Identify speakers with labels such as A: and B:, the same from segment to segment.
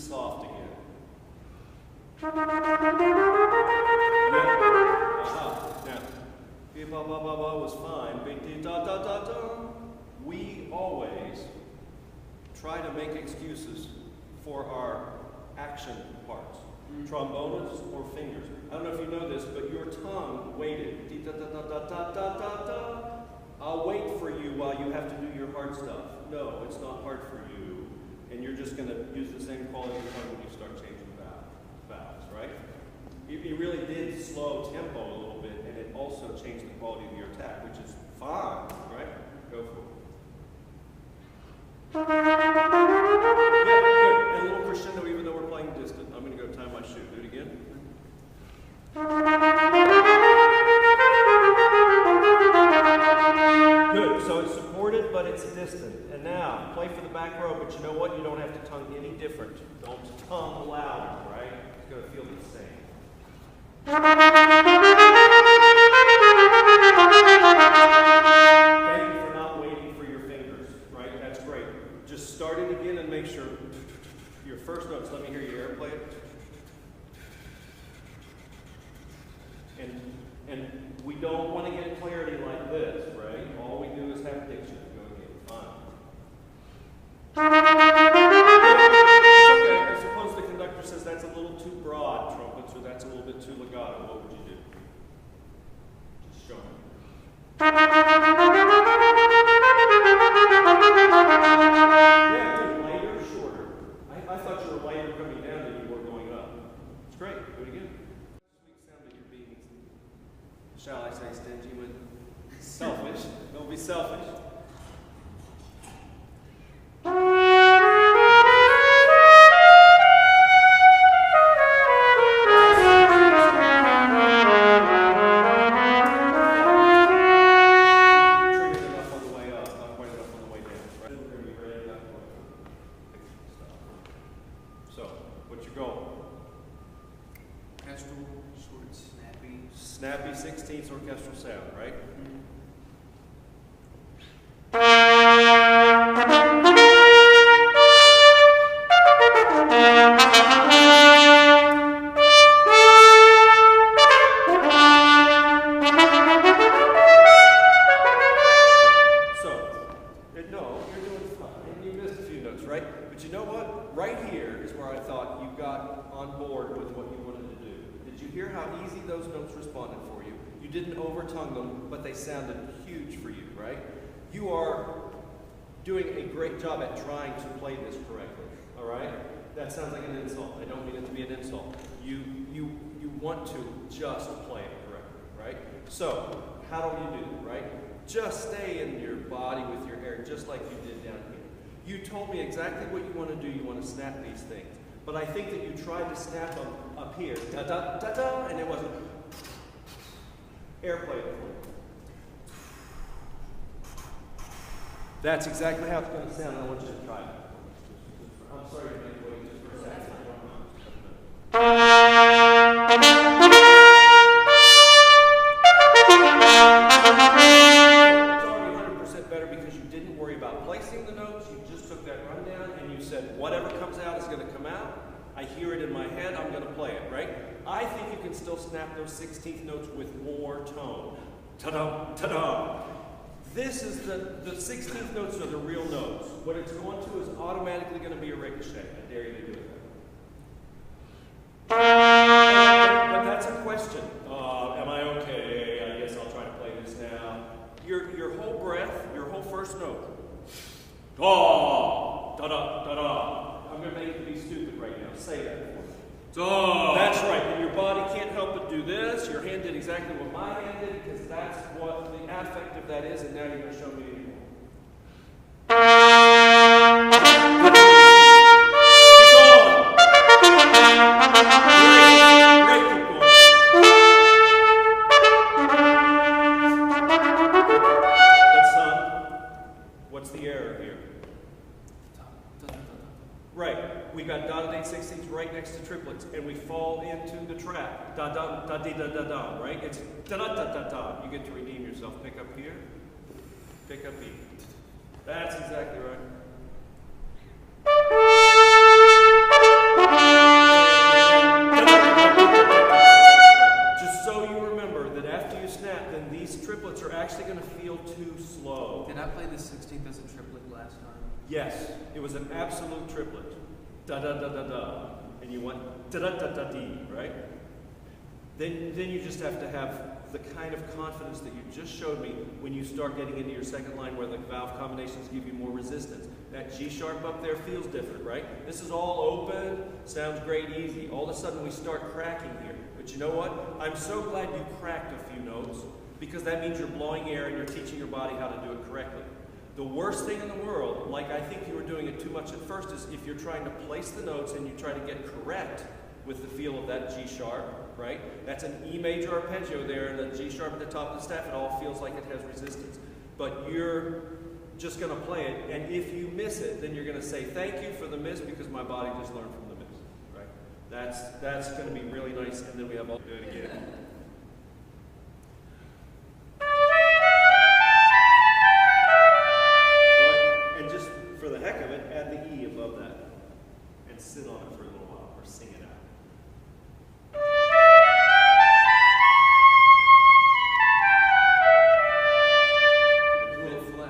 A: soft again. Now, be ba ba ba ba was fine. Be da da da da. We always try to make excuses for our action parts, trombonists or fingers. I don't know if you know this, but your tongue waited. Da da da da da da da da. I'll wait for you while you have to do your hard stuff. No, it's not hard for you, and you're just going to use the same quality of tongue when you start changing vowels, right? You really did slow tempo a little bit, and it also changed the quality of your attack, which is fine, right? Go for it. Yeah, good. And a little crescendo, even though we're playing distant. I'm going to go time my shoe. Do it again. Good. So it's supported, but it's distant. And now, play for the back row, but you know what? You don't have to tongue any different. Don't tongue louder, right? It's going to feel the same. Thank you for not waiting for your fingers, right? That's great. Just start it again and make sure your first notes. Let me hear you airplay it. And we don't want to get clarity like this, right? All we do is have diction. Go again. Fine. It's okay. I suppose the conductor says that's a little too broad, trumpets, or that's a little bit too legato. What would you do? Just show me. Yeah, good. Lighter, shorter. I thought you were lighter coming down than you were going up. It's great. Do it again. Sweet sound that you're being, shall I say, stingy with? Selfish. Don't be selfish. Snappy 16th orchestral sound, right? No, you're doing fine. You missed a few notes, right? But you know what? Right here is where I thought you got on board with what you wanted to do. Did you hear how easy those notes responded for you? You didn't overtongue them, but they sounded huge for you, right? You are doing a great job at trying to play this correctly, all right? That sounds like an insult. I don't mean it to be an insult. You want to just play it correctly, right? So, how do you do that, right? Just stay in your body with your air, just like you did down here. You told me exactly what you want to do. You want to snap these things. But I think that you tried to snap them up here, da-da-da-da, and it wasn't. Airplay it. That's exactly how it's going to sound. I want you to try it. I'm sorry to make you wait just for a second. It's already 100% better because you didn't worry about placing the notes. You just took that rundown and you said, whatever comes out is going to come out. I hear it in my head, I'm going to play it, right? I think you can still snap those 16th notes with more tone. Ta-da, ta-da. This is the 16th notes are the real notes. What it's going to is automatically going to be a ricochet. I dare you to do it. But that's a question. Am I okay? I guess I'll try to play this now. Your whole breath, your whole first note. Da, da-da, da-da. I'm going to make you be stupid right now. Say that for me. Da. That's right. And your body can't help but do this. Your hand did exactly what my hand did because that's what the affect of that is. And now you're going to show me anymore. Keep going. Great. Keep going. But son, what's the error here? Right, we got dotted 8/16ths right next to triplets, and we fall into the trap. Da da da da da da da. Right? It's da da da da da. You get to redeem yourself. Pick up here. Pick up here. That's exactly right.
B: played the 16th as a triplet last time?
A: Yes, it was an absolute triplet. Da da da da da, and you went da da da da dee, right? Then you just have to have the kind of confidence that you just showed me when you start getting into your second line where the valve combinations give you more resistance. That G sharp up there feels different, right? This is all open, sounds great, easy. All of a sudden we start cracking here. But you know what? I'm so glad you cracked a few notes because that means you're blowing air and you're teaching your body how to do it correctly. The worst thing in the world, like I think you were doing it too much at first, is if you're trying to place the notes and you try to get correct with the feel of that G sharp, right? That's an E major arpeggio there and a G sharp at the top of the staff. It all feels like it has resistance. But you're just going to play it, and if you miss it, then you're going to say, thank you for the miss because my body just learned from the miss, right? That's going to be really nice, and then we have all do it again. Right. And just for the heck of it, add the E above that and sit on it for a little while, or sing it out.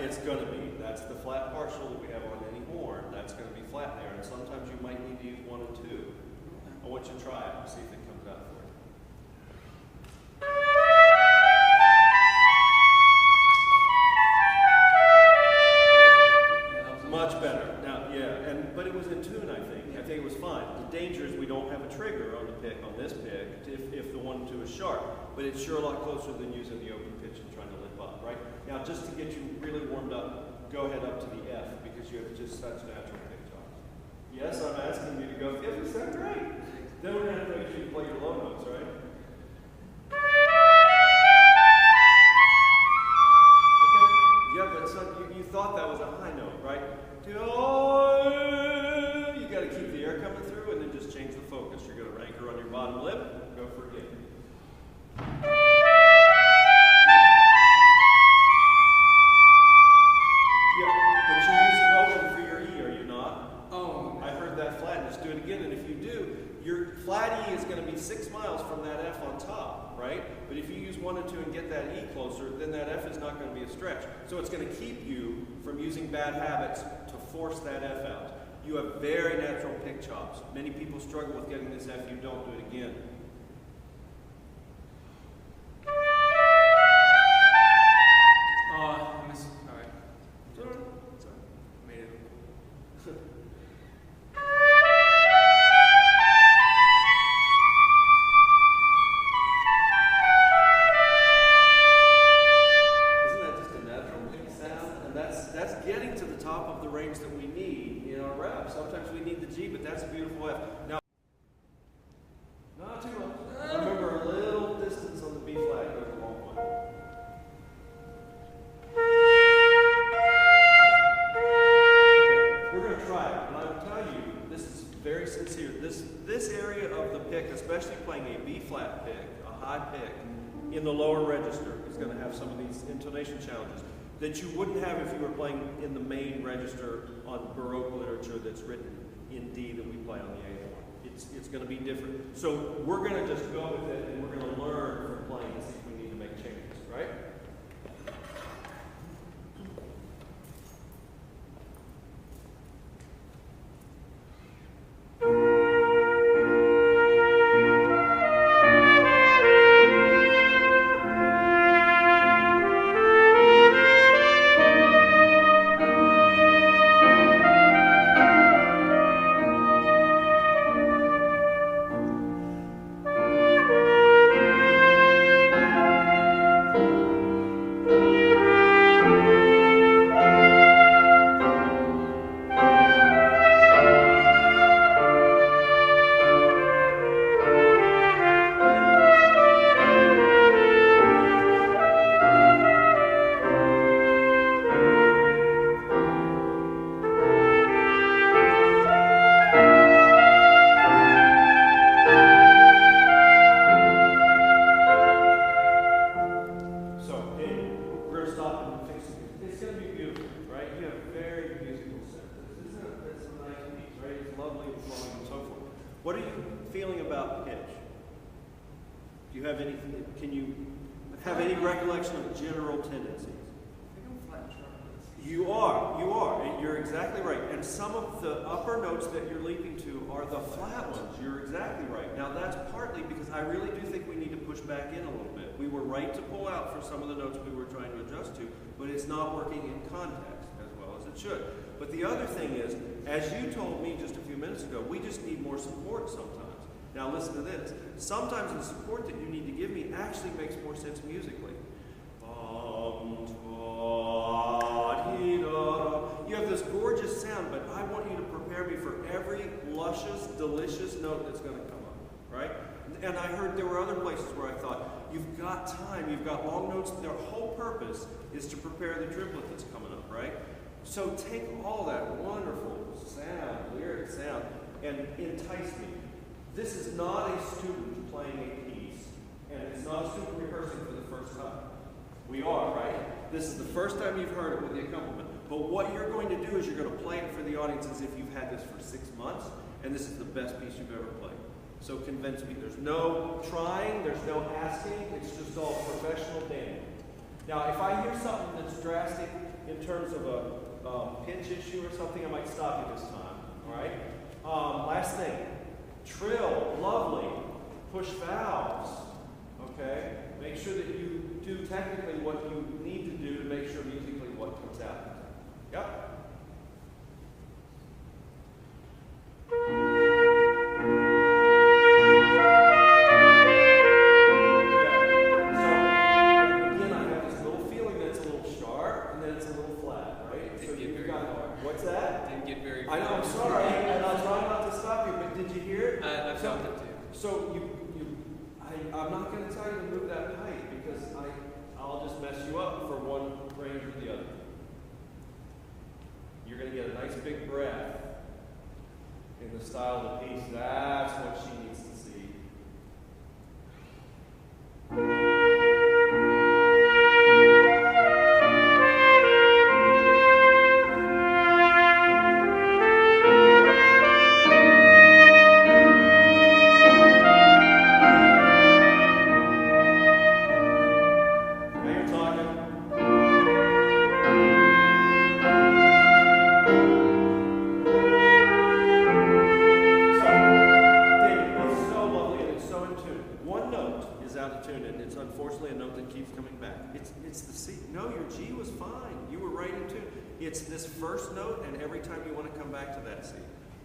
A: It's going to be. That's the flat partial that we have on any horn. That's going to be flat there, and sometimes you might need to use 1 and 2. I want you to try it and see if it comes out for you. Much better. Now, yeah, but it was in tune, I think. I think it was fine. The danger is we don't have a trigger on the pick, on this pick, if the 1 and 2 is sharp. But it's sure a lot closer than using the open pitch and trying to lip up, right? Now, just to get you really warmed up, go ahead up to the F because you have just such natural pick chops. Yes, I'm asking you to go, yes, you sound great. Then we're going to make sure you play your low notes, right? Yeah, but so you thought that was a high note, right? You got to keep the air coming through and then just change the focus. You're going to anchor on your bottom lip, go for it. Yeah, but you're using open for your E, are you not?
B: Oh.
A: I heard that flatness. Do it again, and if you do, your flat E is going to be 6 miles from that F on top, right? But if you use 1 and 2 and get that E closer, then that F is not going to be a stretch. So it's going to keep you from using bad habits to force that F out. You have very natural pick chops. Many people struggle with getting this F. You don't do it again.
B: I missed. All right. Sorry. Made it.
A: Isn't that just a natural pick sound? And that's getting to the top of the range that we need in our rep. Sometimes we need the G, but that's a beautiful F. Now, not too much. Remember, a little distance on the B flat goes a long way. Okay, we're going to try it, and I will tell you, this is very sincere. This area of the pick, especially playing a B flat pick, a high pick, in the lower register, is going to have some of these intonation challenges that you wouldn't have if you were playing in the main register on Baroque literature that's written in D that we play on the A horn. It's going to be different. So we're going to just go with it, and we're going to learn from playing and see if we need to make changes, right? What are you feeling about pitch? Do you have any, can you have any recollection of general tendencies?
B: I think I'm flat and sharp.
A: You are. You're exactly right. And some of the upper notes that you're leaping to are the flat ones. You're exactly right. Now that's partly because I really do think we need to push back in a little bit. We were right to pull out for some of the notes we were trying to adjust to, but it's not working in context as well as it should. But the other thing is, as you told me just a few minutes ago, we just need more support sometimes. Now listen to this. Sometimes the support that you need to give me actually makes more sense musically. You have this gorgeous sound, but I want you to prepare me for every luscious, delicious note that's going to come up, right? And I heard there were other places where I thought, you've got time, you've got long notes. Their whole purpose is to prepare the triplet that's coming up, right? So take all that wonderful sound, lyric sound, and entice me. This is not a student playing a piece, and it's not a student rehearsing for the first time. We are, right? This is the first time you've heard it with the accompaniment. But what you're going to do is you're going to play it for the audience as if you've had this for 6 months, and this is the best piece you've ever played. So convince me. There's no trying, there's no asking, it's just all professional Daniel. Now, if I hear something that's drastic in terms of a pitch issue or something, I might stop you this time, all right? Last thing, trill, lovely, push valves, okay? Make sure that you do technically what you need to do to make sure musically what comes out. Yep. I'm not going to tell you to move that height because I'll just mess you up for one range or the other. You're going to get a nice big breath in the style of the piece. That's what she needs to see. It's this first note, and every time you want to come back to that C.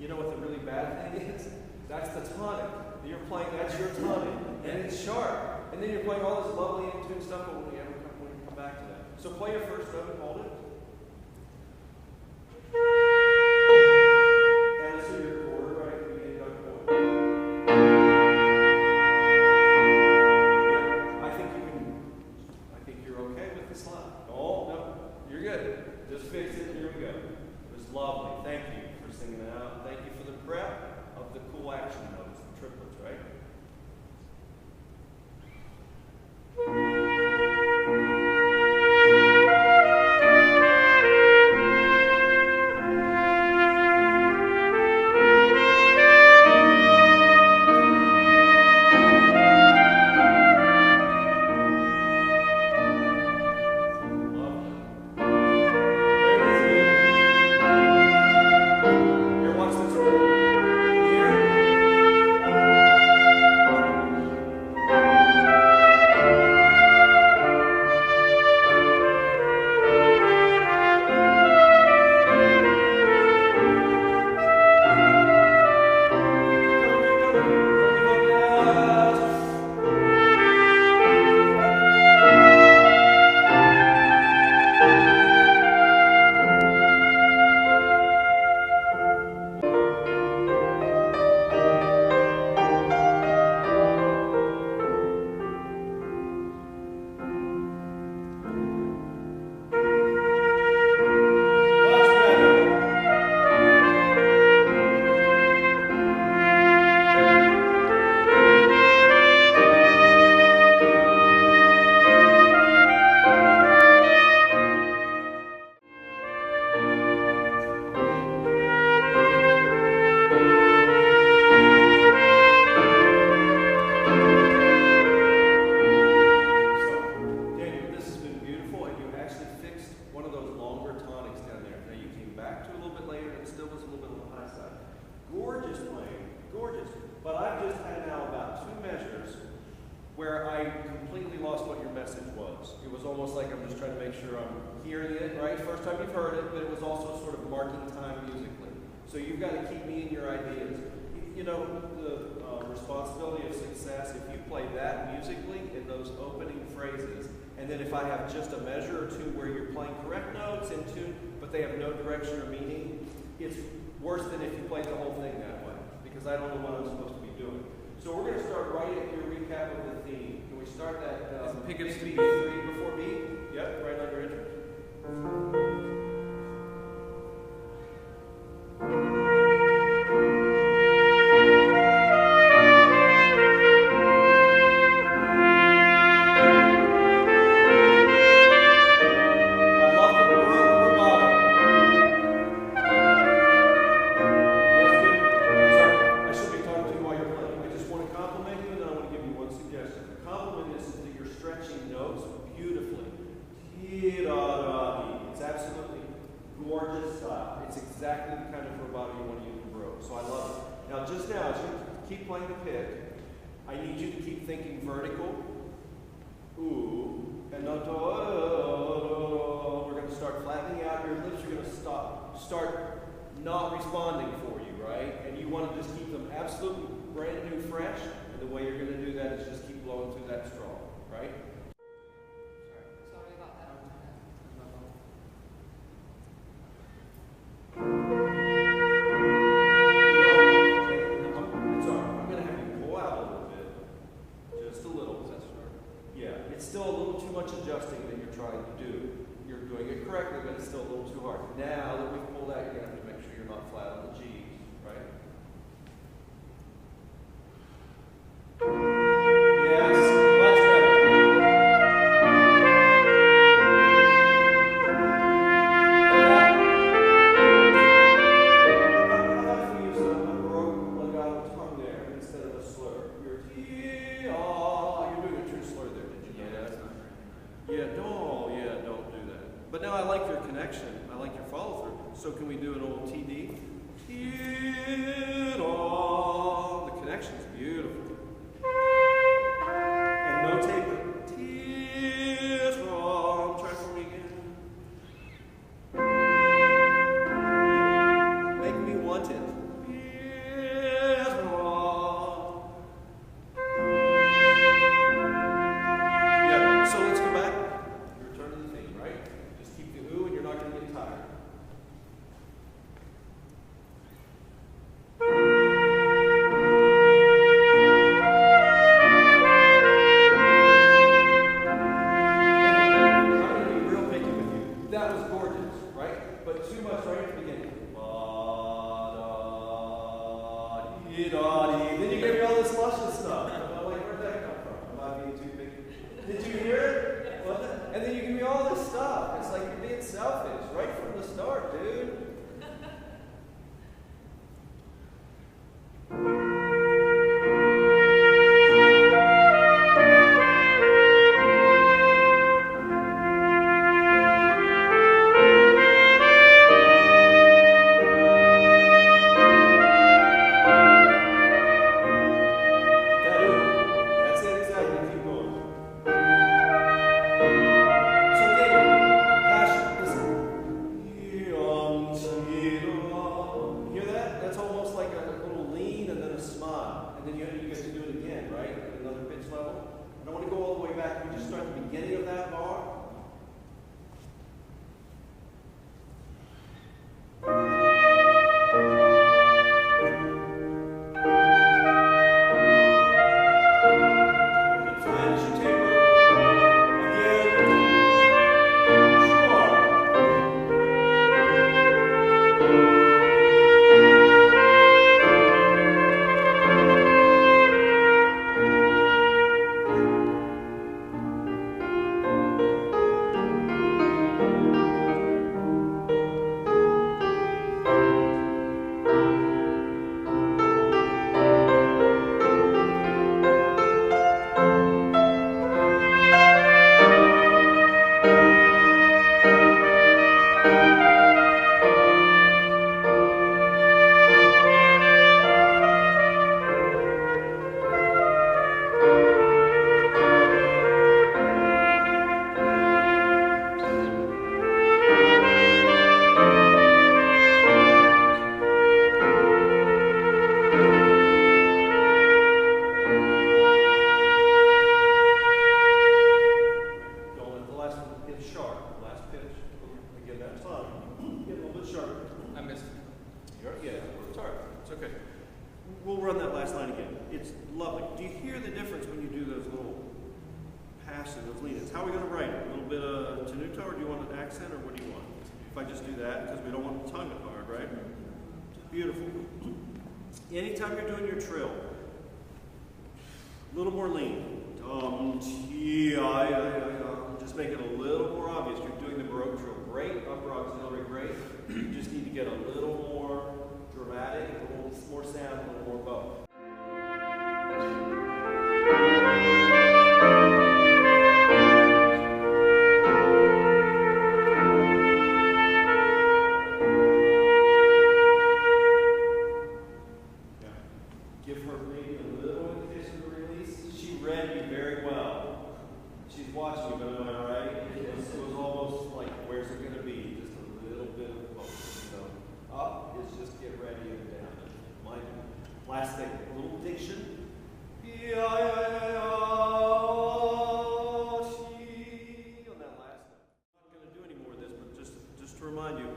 A: You know what the really bad thing is? That's the tonic. You're playing, that's your tonic, and it's sharp. And then you're playing all this lovely in-tune stuff, but when you come back to that. So play your first note and hold it. And so your chord, right? We get that chord. Yeah, I think you're okay with the slide. Oh, no, you're good. Just fix it, here we go. It was lovely. Thank you for singing it out. Thank you for the prep of the cool action notes, the triplets, right? It was almost like I'm just trying to make sure I'm hearing it, right? First time you've heard it, but it was also sort of marking time musically. So you've got to keep me in your ideas. You know, the responsibility of success, if you play that musically in those opening phrases, and then if I have just a measure or two where you're playing correct notes in tune, but they have no direction or meaning, it's worse than if you played the whole thing that way, because I don't know what I'm supposed to be doing. So we're going to start right at your recap of the theme. Can we start that
B: pickups to
A: beat
B: beat?
A: 3 before beat? Yep, right on your entrance. Keep playing the pick. I need you to keep thinking vertical. Ooh. And we're going to start flattening out. Your lips are going to start not responding for you, right? And you want to just keep them absolutely brand new, fresh. And the way you're going to do that is just keep blowing through that straw, right?
C: Sorry about that.
A: Still a little too much adjusting that you're trying to do. You're doing it correctly, but it's still a little too hard. Now that we've pulled out, you're going to have to make sure you're not flat on the G's, right? Yes, much better. How about if we use a baroque legato tongue there instead of a slur? You're doing a true slur there, did you know that? Don't do that. But now I like your connection. I like your follow through. So can we do an old TD? The connection's beautiful. And no taper. Try for me again. Make me want it. So let's go back. You return to the theme, right? Just keep the ooh and you're not going to get tired. those lean-ins. How are we going to write it? A little bit of tenuto, or do you want an accent, or what do you want? If I just do that, because we don't want the tongue to hard, right? Beautiful. Anytime you're doing your trill, a little more lean. Just make it a little more obvious. You're doing the Baroque trill. Great, upper auxiliary, great. You just need to get a little more dramatic, a little more sound, a little more bow. Give her maybe a little indication of the release. She read you very well. She's watching you, but am I right? It was almost like, where's it going to be? Just a little bit of both. So up is just get ready and down. Last thing, a little diction. On that last note. I'm not going to do any more of this, but just to remind you.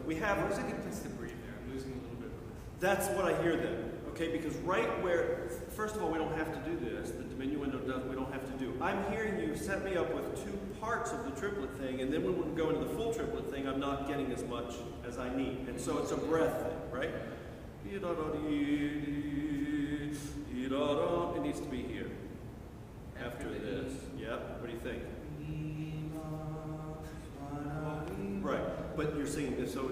A: We have.
B: Where's a good place to breathe there? I'm losing a little bit.
A: That's what I hear then. Okay, because right where, first of all, we don't have to do this. The diminuendo does. We don't have to do. I'm hearing you set me up with two parts of the triplet thing, and then when we go into the full triplet thing, I'm not getting as much as I need, and so it's a breath thing, right? It needs to be here. After this. Yep. What do you think? Right. But you're singing this. So